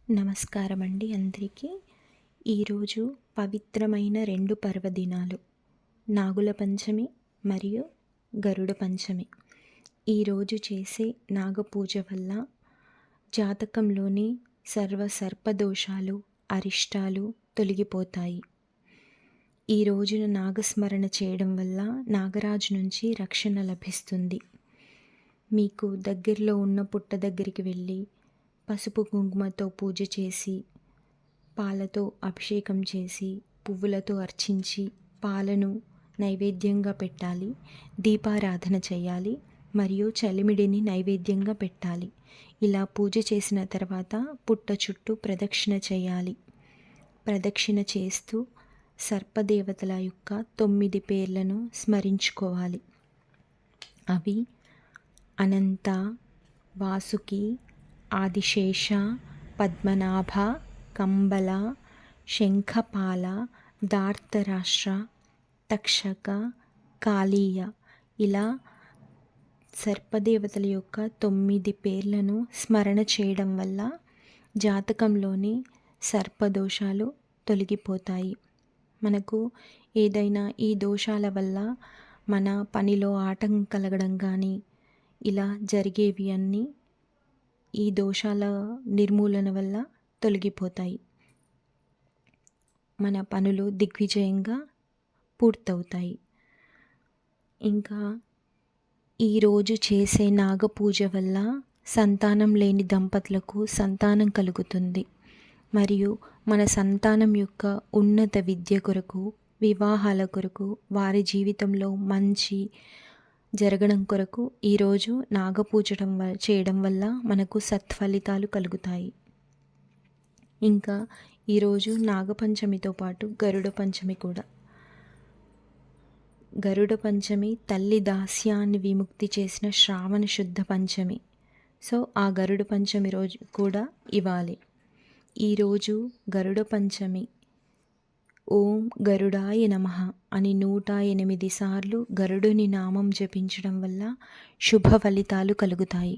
నమస్కారం అండి అందరికీ. ఈరోజు పవిత్రమైన 2 పర్వదినాలు, నాగుల పంచమి మరియు గరుడ పంచమి. ఈరోజు చేసే నాగపూజ వల్ల జాతకంలోని సర్పదోషాలు, అరిష్టాలు తొలగిపోతాయి. ఈ రోజున నాగస్మరణ చేయడం వల్ల నాగరాజు నుంచి రక్షణ లభిస్తుంది. మీకు దగ్గరలో ఉన్న పుట్ట దగ్గరికి వెళ్ళి పసుపు కుంకుమతో పూజ చేసి, పాలతో అభిషేకం చేసి, పువ్వులతో అర్చించి, పాలను నైవేద్యంగా పెట్టాలి. దీపారాధన చేయాలి మరియు చలిమిడిని నైవేద్యంగా పెట్టాలి. ఇలా పూజ చేసిన తర్వాత పుట్ట చుట్టూ ప్రదక్షిణ చేయాలి. ప్రదక్షిణ చేస్తూ సర్పదేవతల యొక్క 9 పేర్లను స్మరించుకోవాలి. అవి అనంత, వాసుకి, ఆదిశేష, పద్మనాభ, కంబల, శంఖపాల, ధార్తరాష్ట్ర, తక్షక, కాళీయ. ఇలా సర్పదేవతల యొక్క 9 పేర్లను స్మరణ చేయడం వల్ల జాతకంలోని సర్పదోషాలు తొలగిపోతాయి. మనకు ఏదైనా ఈ దోషాల వల్ల మన పనిలో ఆటంకం కలగడం కానీ ఇలా జరిగేవి అన్నీ ఈ దోషాల నిర్మూలన వల్ల తొలగిపోతాయి. మన పనులు దిగ్విజయంగా పూర్తవుతాయి. ఇంకా ఈరోజు చేసే నాగపూజ వల్ల సంతానం లేని దంపతులకు సంతానం కలుగుతుంది. మరియు మన సంతానం యొక్క ఉన్నత విద్య కొరకు, వివాహాల కొరకు, వారి జీవితంలో మంచి జరగడం కొరకు ఈరోజు నాగపూజ చేయడం వల్ల మనకు సత్ఫలితాలు కలుగుతాయి. ఇంకా ఈరోజు నాగపంచమితో పాటు గరుడ పంచమి కూడా. గరుడ పంచమి తల్లి దాస్యాన్ని విముక్తి చేసిన శ్రావణ శుద్ధ పంచమి. సో ఆ గరుడ పంచమి రోజు కూడా ఇవ్వాలి. ఈరోజు గరుడ పంచమి ఓం గరుడాయ నమః అని 108 సార్లు గరుడుని నామం జపించడం వల్ల శుభ ఫలితాలు కలుగుతాయి.